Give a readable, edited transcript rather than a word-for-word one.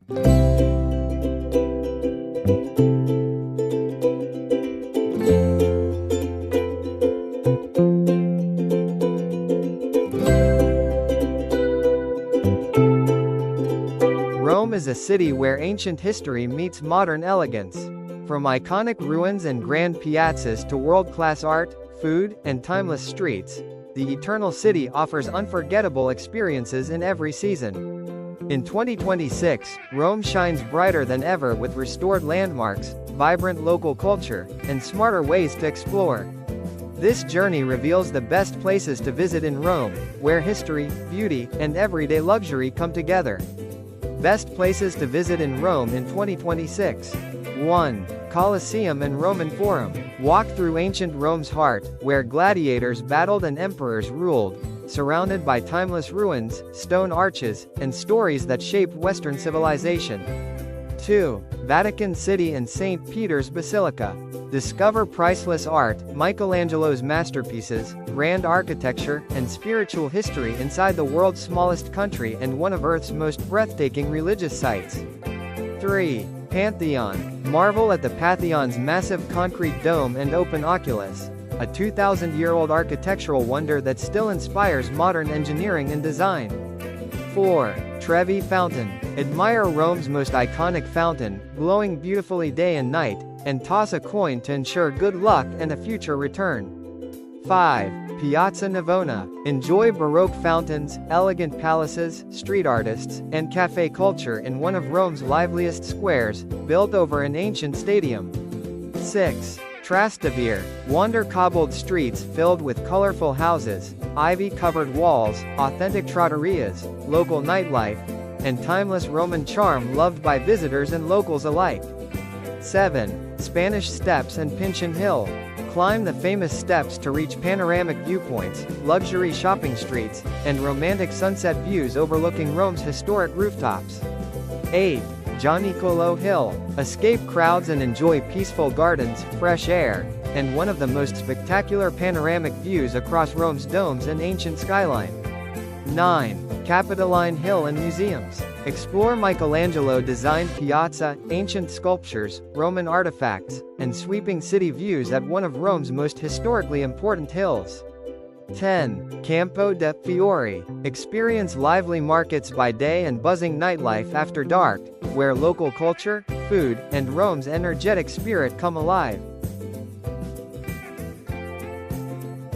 Rome is a city where ancient history meets modern elegance. From iconic ruins and grand piazzas to world-class art, food, and timeless streets, the Eternal City offers unforgettable experiences in every season. In 2026, Rome shines brighter than ever with restored landmarks, vibrant local culture, and smarter ways to explore. This journey reveals the best places to visit in Rome, where history, beauty, and everyday luxury come together. Best places to visit in Rome in 2026. 1. Colosseum and Roman Forum. Walk through ancient Rome's heart, where gladiators battled and emperors ruled, surrounded by timeless ruins, stone arches, and stories that shaped Western civilization. 2. Vatican City and St. Peter's Basilica. Discover priceless art, Michelangelo's masterpieces, grand architecture, and spiritual history inside the world's smallest country and one of Earth's most breathtaking religious sites. 3. Pantheon. Marvel at the Pantheon's massive concrete dome and open oculus, a 2,000-year-old architectural wonder that still inspires modern engineering and design. 4. Trevi Fountain. Admire Rome's most iconic fountain, glowing beautifully day and night, and toss a coin to ensure good luck and a future return. 5. Piazza Navona. Enjoy Baroque fountains, elegant palaces, street artists, and cafe culture in one of Rome's liveliest squares, built over an ancient stadium. 6. Trastevere. Wander cobbled streets filled with colorful houses, ivy-covered walls, authentic trattorias, local nightlife, and timeless Roman charm loved by visitors and locals alike. 7. Spanish Steps and Pincian Hill. Climb the famous steps to reach panoramic viewpoints, luxury shopping streets, and romantic sunset views overlooking Rome's historic rooftops. 8. Gianicolo Hill. Escape crowds and enjoy peaceful gardens, fresh air, and one of the most spectacular panoramic views across Rome's domes and ancient skyline. 9. Capitoline Hill and Museums. Explore Michelangelo-designed piazza, ancient sculptures, Roman artifacts, and sweeping city views at one of Rome's most historically important hills. 10. Campo de' Fiori. Experience lively markets by day and buzzing nightlife after dark, where local culture, food, and Rome's energetic spirit come alive.